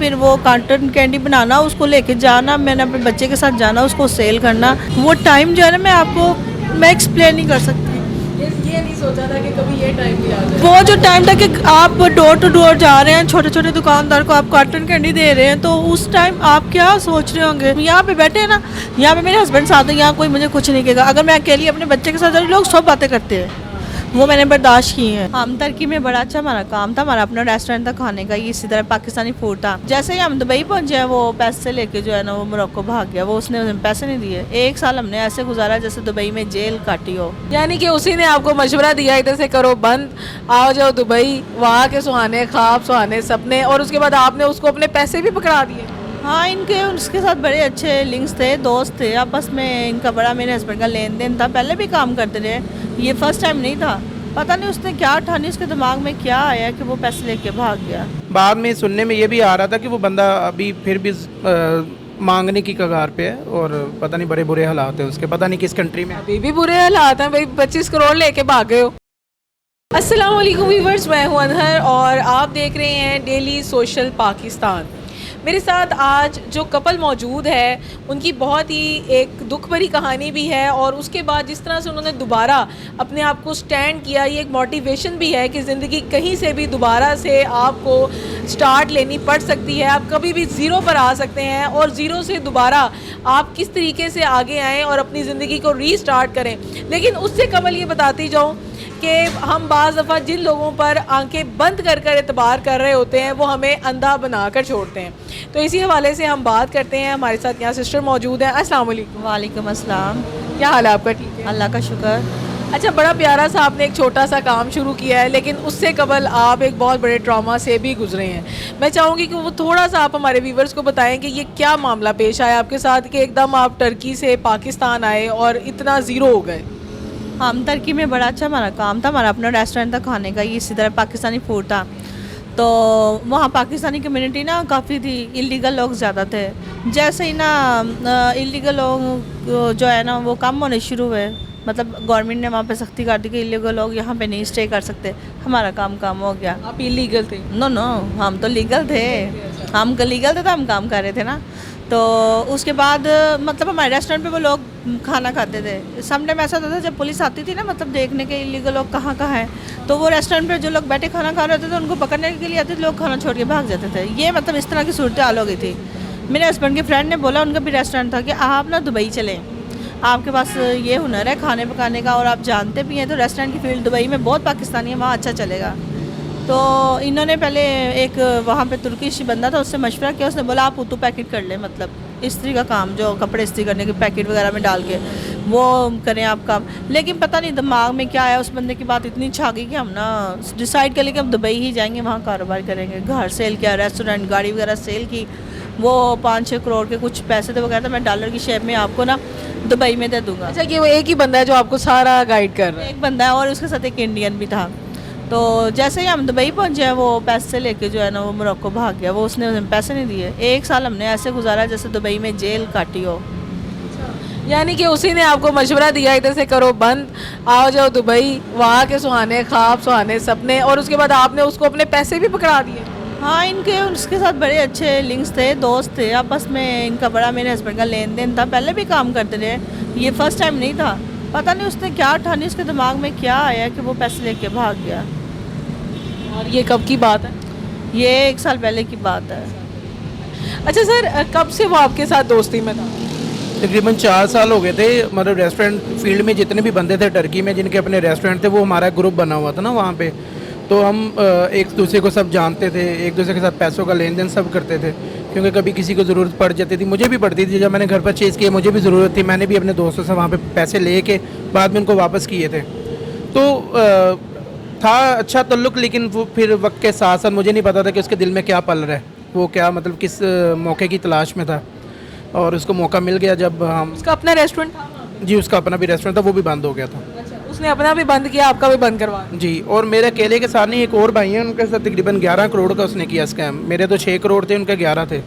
फिर वो cotton candy बनाना, उसको लेके जाना, मैंने अपने बच्चे के साथ जाना, उसको सेल करना, वो टाइम जो है ना मैं एक्सप्लेन नहीं कर सकती। ये नहीं सोचा था कि कभी ये टाइम भी आ जाए। वो जो टाइम था कि आप डोर टू डोर जा रहे हैं, छोटे छोटे दुकानदार को आप कॉटन कैंडी दे रहे हैं, तो उस टाइम आप क्या सोच रहे होंगे। यहाँ पे बैठे हैं ना, यहाँ पे मेरे हस्बैंड साथ हैं, यहाँ कोई मुझे कुछ नहीं कहेगा। अगर मैं अकेली अपने बच्चे के साथ जा रही, लोग सब बातें करते हैं, वो मैंने बर्दाश्त की है। हम टर्की में बड़ा अच्छा हमारा काम था, हमारा अपना रेस्टोरेंट था खाने का, इसी तरह पाकिस्तानी फूड था। जैसे ही हम दुबई पहुंचे हैं, वो पैसे लेके जो है ना वो मोरक्को भाग गया, वो उसने पैसे नहीं दिए। 1 साल हमने ऐसे गुजारा जैसे दुबई में जेल काटी हो। यानी कि उसी ने आपको मशवरा दिया इधर से करो बंद, आओ जाओ दुबई, वहाँ के सुहाने ख्वाब सुहाने सपने, और उसके बाद आपने उसको अपने पैसे भी पकड़ा दिए। हाँ, इनके उसके साथ बड़े अच्छे लिंक्स थे, दोस्त थे आपस में, इनका बड़ा मेरे हस्बैंड का लेन देन था, पहले भी काम करते रहे, ये फर्स्ट टाइम नहीं था। पता नहीं उसने क्या ठानी, उसके दिमाग में क्या आया कि वो पैसे लेके भाग गया। बाद में सुनने में ये भी आ रहा था कि वो बंदा अभी फिर भी मांगने की कगार पे है, और पता नहीं बड़े बुरे हालात है उसके, पता नहीं किस कंट्री में। अभी भी बुरे हालात हैं भाई, 25 करोड़ लेके भागे हो। अस्सलाम वालेकुम व्यूअर्स, मैं हूं अनहर और आप देख रहे हैं डेली सोशल पाकिस्तान। मेरे साथ आज जो कपल मौजूद है उनकी बहुत ही एक दुख भरी कहानी भी है, और उसके बाद जिस तरह से उन्होंने दोबारा अपने आप को स्टैंड किया, ये एक मोटिवेशन भी है कि ज़िंदगी कहीं से भी दोबारा से आपको स्टार्ट लेनी पड़ सकती है। आप कभी भी ज़ीरो पर आ सकते हैं, और ज़ीरो से दोबारा आप किस तरीके से आगे आएँ और अपनी ज़िंदगी को रीस्टार्ट करें। लेकिन उससे कबल ये बताती जाऊँ कि हम बाज़ दफ़ा जिन लोगों पर आंखें बंद कर कर एतबार कर रहे होते हैं, वो हमें अंधा बना कर छोड़ते हैं। तो इसी हवाले से हम बात करते हैं। हमारे साथ यहाँ सिस्टर मौजूद है। अस्सलाम वालेकुम। वालेकुम अस्सलाम। क्या हाल है आपका? ठीक है, अल्लाह का शुक्र। अच्छा, बड़ा प्यारा सा आपने एक छोटा सा काम शुरू किया है, लेकिन उससे कबल आप एक बहुत बड़े ट्रॉमा से भी गुजरे हैं। मैं चाहूँगी कि वो थोड़ा सा आप हमारे व्यूवर्स को बताएं कि ये क्या मामला पेश आया आपके साथ कि एकदम आप टर्की से पाकिस्तान आए और इतना ज़ीरो हो गए। हम टर्की में बड़ा अच्छा हमारा काम था, हमारा अपना रेस्टोरेंट था खाने का, इसी तरह पाकिस्तानी फूड था। तो वहाँ पाकिस्तानी कम्युनिटी ना काफ़ी थी, इलीगल लोग ज़्यादा थे। जैसे ही ना इलीगल लोग जो है ना वो कम होने शुरू हुए, मतलब गवर्नमेंट ने वहाँ पे सख्ती कर दी कि इलीगल लोग यहाँ पे नहीं स्टे कर सकते। हमारा काम कम हो गया। आप इलीगल थे? नो नो, हम तो लीगल थे, हम लीगल थे तो हम काम कर रहे थे ना। तो उसके बाद मतलब हमारे रेस्टोरेंट पे वो लोग खाना खाते थे। सम टाइम ऐसा होता था जब पुलिस आती थी ना, मतलब देखने के इलीगल लोग कहाँ कहाँ हैं, तो वो रेस्टोरेंट पे जो लोग बैठे खाना खा रहे होते थे उनको पकड़ने के लिए आते थे, लोग खाना छोड़ के भाग जाते थे। ये मतलब इस तरह की सूरत हाल हो गई थी। मेरे हस्बैंड के फ्रेंड ने बोला, उनका भी रेस्टोरेंट था, कि आप ना दुबई चलें, आपके पास ये हुनर है खाने पकाने का और आप जानते भी हैं, तो रेस्टोरेंट की फील्ड दुबई में बहुत पाकिस्तानी है, वहाँ अच्छा चलेगा। तो इन्होंने पहले एक वहाँ पे तुर्किश बंदा था, उससे मशवरा किया, उसने बोला आप उतू पैकेट कर लें, मतलब इस्त्री का काम, जो कपड़े इस्त्री करने के पैकेट वगैरह में डाल के वो करें आप काम। लेकिन पता नहीं दिमाग में क्या आया, उस बंदे की बात इतनी छा गई कि हम ना डिसाइड कर लिए कि हम दुबई ही जाएंगे, वहाँ कारोबार करेंगे। घर सेल किया, रेस्टोरेंट, गाड़ी वगैरह सेल की। वो 5-6 करोड़ के कुछ पैसे थे, वो कहता मैं डॉलर की शेप में आपको ना दुबई में दे दूँगा। अच्छा, कि वो एक ही बंदा है जो आपको सारा गाइड कर रहा है? एक बंदा है और उसके साथ एक इंडियन भी था। तो जैसे ही हम दुबई पहुंचे हैं, वो पैसे लेके जो है ना वो मोरक्को भाग गया, वो उसने पैसे नहीं दिए। 1 साल हमने ऐसे गुजारा जैसे दुबई में जेल काटी हो। यानी कि उसी ने आपको मशवरा दिया इधर से करो बंद, आओ जाओ दुबई, वहाँ के सुहाने ख्वाब सुहाने सपने, और उसके बाद आपने उसको अपने पैसे भी पकड़ा दिए। हाँ, इनके उसके साथ बड़े अच्छे लिंक्स थे, दोस्त थे आपस में, इनका बड़ा मेरे हस्बैंड का लेन देन था, पहले भी काम करते रहे, ये फर्स्ट टाइम नहीं था। पता नहीं उसने क्या ठानी, उसके दिमाग में क्या आया कि वो पैसे लेके भाग गया। और ये कब की बात है? ये 1 साल पहले की बात है। अच्छा सर, कब से वो आपके साथ दोस्ती में था? तकरीबन 4 साल हो गए थे। मतलब रेस्टोरेंट फील्ड में जितने भी बंदे थे टर्की में जिनके अपने रेस्टोरेंट थे, वो हमारा ग्रुप बना हुआ था ना वहाँ पे। तो हम एक दूसरे को सब जानते थे, एक दूसरे के साथ पैसों का लेन देन सब करते थे, क्योंकि कभी किसी को ज़रूरत पड़ जाती थी। मुझे भी पड़ती थी, जब मैंने घर परचेज़ किया मुझे भी ज़रूरत थी, मैंने भी अपने दोस्तों से वहाँ पे पैसे ले के बाद में उनको वापस किए थे। तो था अच्छा ताल्लुक़, लेकिन वो फिर वक्त के साथ साथ मुझे नहीं पता था कि उसके दिल में क्या पल रहा है, वो क्या मतलब किस मौके की तलाश में था, और उसको मौका मिल गया जब हम। उसका अपना रेस्टोरेंट था? जी, उसका अपना भी रेस्टोरेंट था, वो भी बंद हो गया था। अच्छा, उसने अपना भी बंद किया, आपका भी बंद करवा? जी, और मेरे अकेले के साथ नहीं, एक और भाई हैं, उनके साथ तकरीबन 11 करोड़ का उसने किया स्कैम। मेरे तो 6 करोड़ थे, उनके 11 थे,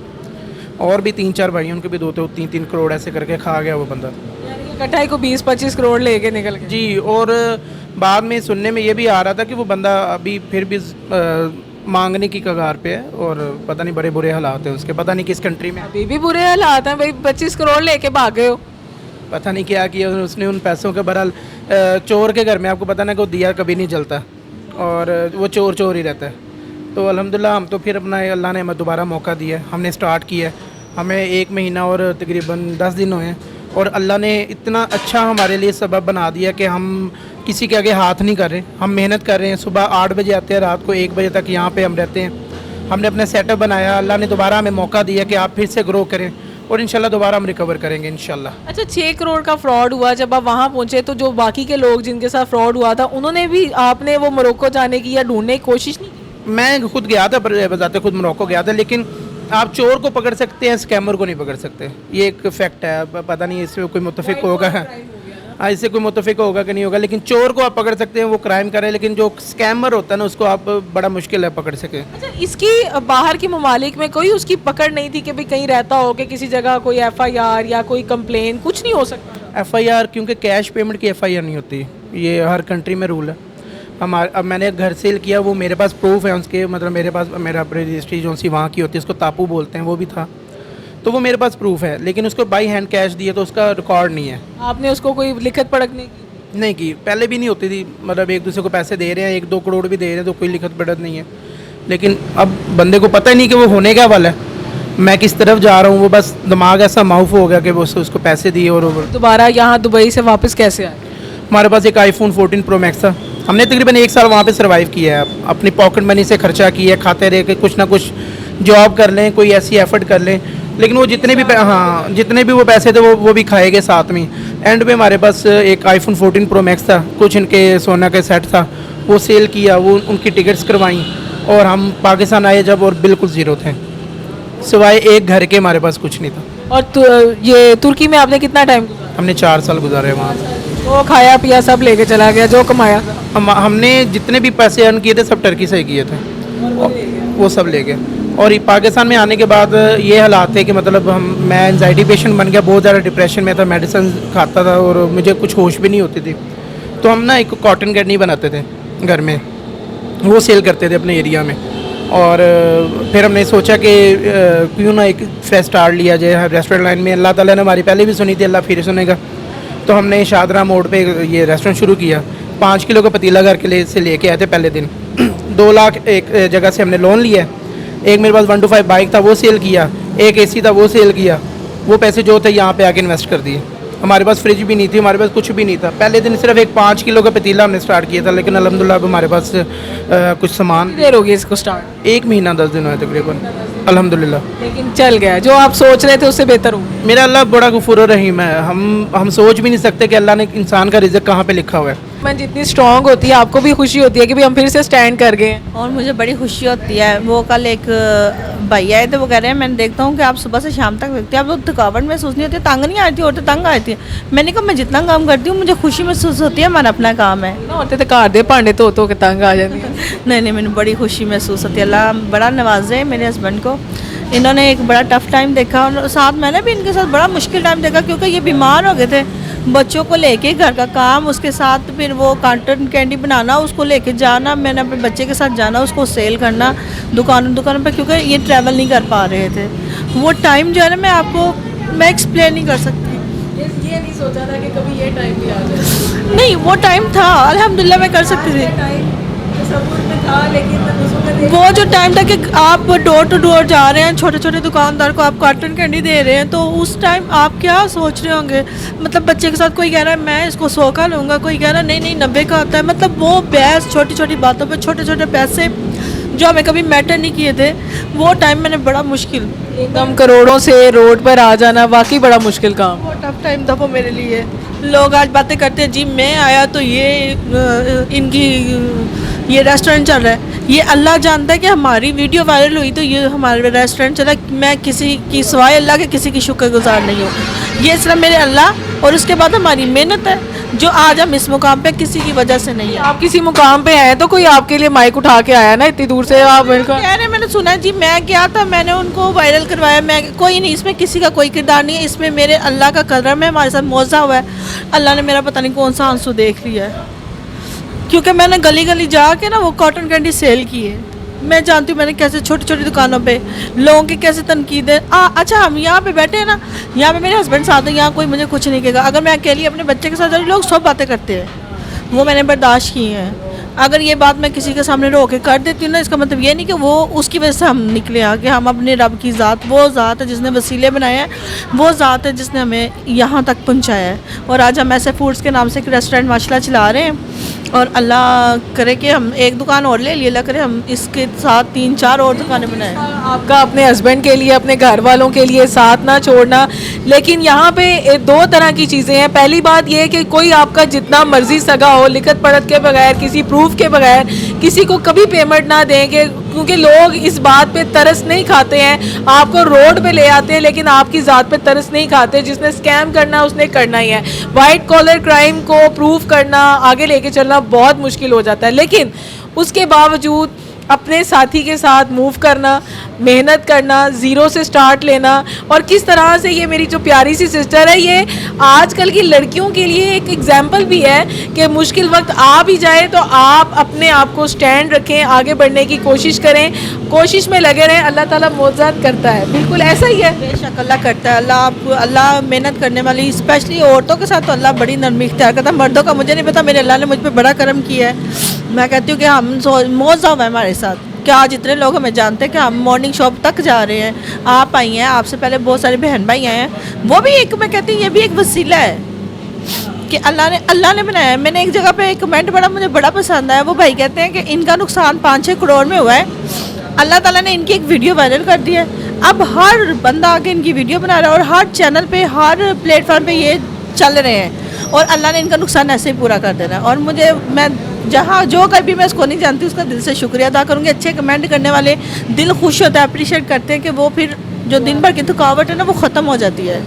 और भी 3-4 भाई हैं, उनके भी 2 3 करोड़ ऐसे करके खा गया वो बंदा। इकट्ठा ही को 20-25 करोड़ लेके निकल गया? जी, और बाद में सुनने में ये भी आ रहा था कि वो बंदा अभी फिर भी मांगने की कगार पे है और पता नहीं बड़े बुरे हालात हैं उसके, पता नहीं किस कंट्री में, अभी भी बुरे हालात हैं भाई, 25 करोड़ लेके भागे हो। पता नहीं क्या किया उसने उन पैसों के। बहरहाल चोर के घर में आपको पता ना कि वो दिया कभी नहीं जलता और वो चोर चोर ही रहता है। तो अल्हम्दुलिल्लाह हम तो फिर अपना अल्लाह ने हमें दोबारा मौका दिया, हमने स्टार्ट किया, हमें 1 महीना और तकरीबन 10 दिन हुए हैं और अल्लाह ने इतना अच्छा हमारे लिए सबब बना दिया कि हम किसी के आगे हाथ नहीं कर रहे, हम मेहनत कर रहे हैं। सुबह 8 बजे आते हैं, रात को 1 बजे तक यहाँ पे हम रहते हैं। हमने अपना सेटअप बनाया, अल्लाह ने दोबारा हमें मौका दिया कि आप फिर से ग्रो करें और इंशाल्लाह दोबारा हम रिकवर करेंगे इंशाल्लाह। अच्छा, 6 करोड़ का फ्रॉड हुआ, जब आप वहाँ पहुँचे तो जो बाकी के लोग जिनके साथ फ्रॉड हुआ था उन्होंने भी आपने वो मोरक्को जाने की या ढूंढने की कोशिश नहीं की? मैं खुद गया था, बजाते खुद मोरक्को गया था, लेकिन आप चोर को पकड़ सकते हैं, स्कैमर को नहीं पकड़ सकते, ये एक फैक्ट है। अब पता नहीं इससे कोई मुतफिक होगा, हाँ इससे कोई मुतफिक होगा कि नहीं होगा, लेकिन चोर को आप पकड़ सकते हैं, वो क्राइम करे, लेकिन जो स्कैमर होता है ना उसको आप बड़ा मुश्किल है पकड़ सके। अच्छा, इसकी बाहर की ममालिक में कोई उसकी पकड़ नहीं थी कि भाई कहीं रहता हो कि किसी जगह कोई FIR या कोई कंप्लेन कुछ नहीं हो सकता? FIR क्योंकि कैश पेमेंट की FIR नहीं होती, ये हर कंट्री में रूल है। अब मैंने घर सेल किया, वो मेरे पास प्रूफ है उसके, मतलब मेरे पास मेरा रजिस्ट्री जो सी वहाँ की होती है उसको तापू बोलते हैं, वो भी था, तो वो मेरे पास प्रूफ है, लेकिन उसको बाई हैंड कैश दिया तो उसका रिकॉर्ड नहीं है। आपने उसको कोई लिखत पढ़क नहीं की? नहीं की, पहले भी नहीं होती थी, मतलब एक दूसरे को पैसे दे रहे हैं, 1-2 करोड़ भी दे रहे हैं तो कोई लिखत पढ़त नहीं है, लेकिन अब बंदे को पता ही नहीं कि वो होने क्या वाला है, मैं किस तरफ जा रहा हूँ, वो बस दिमाग ऐसा माउफ हो गया कि वो उसको पैसे दिए और दोबारा यहाँ दुबई से वापस कैसे आए? हमारे पास एक iPhone 14 Pro Max था, हमने तकरीबन 1 साल वहाँ पे सर्वाइव किया है, अपनी पॉकेट मनी से खर्चा किया है, खाते रह के कुछ ना कुछ जॉब कर लें, कोई ऐसी एफर्ट कर लें, लेकिन वो जितने भी वो पैसे थे वो भी खाए गए साथ में। एंड में हमारे पास एक iPhone 14 Pro Max था, कुछ इनके सोना का सेट था, वो सेल किया, वो उनकी टिकट्स करवाई और हम पाकिस्तान आए जब और बिल्कुल ज़ीरो थे, सिवाय एक घर के हमारे पास कुछ नहीं था। और ये तुर्की में आपने कितना टाइम? हमने 4 साल गुजारे वहाँ। वो खाया पिया सब लेके चला गया जो कमाया? हमने जितने भी पैसे अर्न किए थे सब टर्की से ही किए थे, वो सब ले गए। और ये पाकिस्तान में आने के बाद ये हालात थे कि मतलब मैं एंजाइटी पेशेंट बन गया, बहुत ज़्यादा डिप्रेशन में था, मेडिसिन खाता था और मुझे कुछ होश भी नहीं होती थी। तो हम ना एक कॉटन कैंडी बनाते थे घर में, वो सेल करते थे अपने एरिया में, और फिर हमने सोचा कि क्यों ना एक फेस्ट स्टार्ट लिया जाए रेस्टोरेंट लाइन में। अल्लाह ताला ने हमारी पहले भी सुनी थी, अल्लाह फिर सुनेगा। तो हमने शादरा मोड़ पे ये रेस्टोरेंट शुरू किया, 5 किलो का पतीला घर के लिए से लेके आए थे पहले दिन। 2 लाख एक जगह से हमने लोन लिया, एक मेरे पास 125 बाइक था वो सेल किया, एक AC था वो सेल किया, वो पैसे जो थे यहाँ पे आके इन्वेस्ट कर दिए। हमारे पास फ्रिज भी नहीं थी, हमारे पास कुछ भी नहीं था। पहले दिन सिर्फ एक 5 किलो का पतीला हमने स्टार्ट किया था, लेकिन अल्हम्दुलिल्लाह अब हमारे पास कुछ सामान। देर हो गई इसको स्टार्ट? 1 महीना 10 दिन हुए तकरीबन, अल्हम्दुलिल्लाह। लेकिन चल गया, जो आप सोच रहे थे उससे बेहतर हो। मेरा अल्लाह बड़ा गफूर रहीम है, हम सोच भी नहीं सकते कि अल्लाह ने इंसान का रिज़्क कहाँ पे लिखा हुआ है। मैं जितनी स्ट्रांग होती है आपको भी खुशी होती है कि भाई हम फिर से स्टैंड कर गए। और मुझे बड़ी खुशी होती है। वो कल एक भैया आए थे, वो कह रहे हैं मैंने देखता हूँ कि आप सुबह से शाम तक देखते हैं, आप लोग थकावट महसूस नहीं होती, तंग नहीं आती, औरतें तंग आती है। मैंने कहा मैं जितना काम करती हूँ मुझे खुशी महसूस होती है, हमारा अपना काम है ना होते तो घर दे भांडे धो धो के तंग आ जाती है। नहीं, मैंने बड़ी खुशी महसूस होती है। अल्लाह बड़ा नवाजे मेरे हस्बैंड को, इन्होंने एक बड़ा टफ़ टाइम देखा और साथ मैंने भी इनके साथ बड़ा मुश्किल टाइम देखा, क्योंकि ये बीमार हो गए थे। बच्चों को लेके घर का काम, उसके साथ फिर वो कॉटन कैंडी बनाना, उसको लेके जाना, मैंने अपने बच्चे के साथ जाना, उसको सेल करना दुकान पे, क्योंकि ये ट्रैवल नहीं कर पा रहे थे। वो टाइम जो है ना मैं एक्सप्लेन नहीं कर सकती। ये नहीं सोचा था कि कभी ये टाइम भी आ जाए। नहीं, वो टाइम था, अल्हम्दुलिल्लाह मैं कर सकती थी। वो जो टाइम था कि आप डोर टू डोर जा रहे हैं, छोटे छोटे दुकानदार को आप कॉटन कैंडी दे रहे हैं, तो उस टाइम आप क्या सोच रहे होंगे। मतलब बच्चे के साथ कोई कह रहा है मैं इसको 100 का लूँगा, कोई कह रहा है नहीं 90 का आता है। मतलब वो बहस छोटी छोटी बातों पे, छोटे छोटे पैसे जो हमें कभी मैटर नहीं किए थे, वो टाइम मैंने बड़ा मुश्किल, एकदम करोड़ों से रोड पर आ जाना वाकई बड़ा मुश्किल काम। बहुत टफ टाइम था वो मेरे लिए। लोग आज बातें करते हैं जी मैं आया तो ये रेस्टोरेंट चल रहा है। ये अल्लाह जानता है कि हमारी वीडियो वायरल हुई तो ये हमारा रेस्टोरेंट चला। मैं किसी की सिवाय अल्लाह के किसी की शुक्रगुजार नहीं हूँ। ये सिर्फ मेरे अल्लाह और उसके बाद हमारी मेहनत है, जो आज हम इस मुकाम पे किसी की वजह से नहीं है। आप किसी मुकाम पे हैं तो कोई आपके लिए माइक उठा के आया ना इतनी दूर से। आप मैंने सुना है जी, मैं गया था, मैंने उनको वायरल करवाया। मैं कोई नहीं, इसमें किसी का कोई किरदार नहीं है, इसमें मेरे अल्लाह का करम है, हमारे साथ मौजा हुआ है। अल्लाह ने मेरा पता नहीं कौन सा आंसू देख लिया है, क्योंकि मैंने गली गली जाके ना वो कॉटन कैंडी सेल की है। मैं जानती हूँ मैंने कैसे छोटी छोटी दुकानों पे लोगों की कैसे तनकीदें। अच्छा हम यहाँ पे बैठे हैं ना, यहाँ पे मेरे हस्बैंड साथ हैं, यहाँ कोई मुझे कुछ नहीं कहेगा। अगर मैं अकेली अपने बच्चे के साथ जा रही, लोग सब बातें करते हैं, वो मैंने बर्दाश्त की हैं। अगर ये बात मैं किसी के सामने रो के कर देती हूँ ना, इसका मतलब ये नहीं कि वो उसकी वजह से हम निकले आके। हम अपने रब की ज़ात, वो ज़ात है जिसने वसीले बनाए हैं, वो ज़ात है जिसने हमें यहाँ तक पहुँचाया है। और आज हम ऐसे फूड्स के नाम से एक रेस्टोरेंट माशाल्लाह चला रहे हैं, और अल्लाह करे कि हम एक दुकान और ले लिए, अल्लाह करे हम इसके साथ 3-4 और दुकानें बनाएं। आपका अपने हस्बैंड के लिए, अपने घर वालों के लिए साथ ना छोड़ना। लेकिन यहाँ पे दो तरह की चीज़ें हैं। पहली बात ये है कि कोई आपका जितना मर्जी सगा हो, लिखत पढ़त के बगैर, किसी प्रूफ के बगैर किसी को कभी पेमेंट ना देंगे, क्योंकि लोग इस बात पे तरस नहीं खाते हैं। आपको रोड पे ले आते हैं लेकिन आपकी ज़ात पे तरस नहीं खाते। जिसने स्कैम करना है उसने करना ही है। वाइट कॉलर क्राइम को प्रूफ करना, आगे लेके चलना बहुत मुश्किल हो जाता है। लेकिन उसके बावजूद अपने साथी के साथ मूव करना, मेहनत करना, ज़ीरो से स्टार्ट लेना, और किस तरह से ये मेरी जो प्यारी सी सिस्टर है, ये आजकल की लड़कियों के लिए एक एग्जाम्पल भी है कि मुश्किल वक्त आ भी जाए तो आप अपने आप को स्टैंड रखें, आगे बढ़ने की कोशिश करें, कोशिश में लगे रहें। अल्लाह ताला मौजज़ात करता है, बिल्कुल ऐसा ही है। बेशक अल्लाह करता है। अल्लाह मेहनत करने वाली, स्पेशली औरतों के साथ तो अल्लाह बड़ी नरमी इख्तियार करता है। मर्दों का मुझे नहीं पता, मेरे अल्लाह ने मुझ पर बड़ा करम किया है। मैं कहती हूँ कि हम मौजूद है हमारे साथ, कि आज इतने लोग हमें जानते हैं कि हम मॉर्निंग शॉप तक जा रहे हैं। आप आई हैं, आपसे पहले बहुत सारे बहन भाई आए हैं। वो भी एक, मैं कहती हूँ ये भी एक वसीला है कि अल्लाह ने बनाया है। मैंने एक जगह पे एक कमेंट मुझे बड़ा पसंद आया। वो भाई कहते हैं कि इनका नुकसान 5-6 करोड़ में हुआ है, अल्लाह ताला ने इनकी एक वीडियो वायरल कर दी है। अब हर बंदा आके इनकी वीडियो बना रहा है, और हर चैनल पे, हर प्लेटफॉर्म पे ये चल रहे हैं, और अल्लाह ने इनका नुकसान ऐसे ही पूरा कर देना है। और मैं जहाँ जो कर भी मैं उसको नहीं जानती, उसका दिल से शुक्रिया अदा करूँगी। अच्छे कमेंट करने वाले दिल खुश होता है, अप्रिशिएट करते हैं कि वो फिर जो दिन भर की थकावट है ना, वो ख़त्म हो जाती है।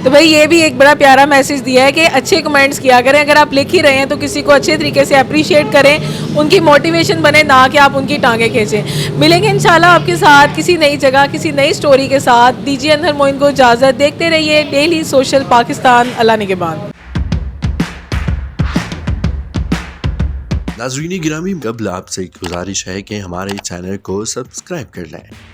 तो भाई ये भी एक बड़ा प्यारा मैसेज दिया है कि अच्छे कमेंट्स किया करें। अगर आप लिख ही रहे हैं तो किसी को अच्छे तरीके से अप्रिशिएट करें, उनकी मोटिवेशन बने, ना कि आप उनकी टांगें खींचें। मिलेंगे इंशाल्लाह आपके साथ किसी नई जगह, किसी नई स्टोरी के साथ। दीजिए अनहर मोइन को इजाज़त। देखते रहिए डेली सोशल पाकिस्तान। अल्लाह निगहबान। नाज़रीन गिरामी, कबल आपसे एक गुजारिश है कि हमारे चैनल को सब्सक्राइब कर लें।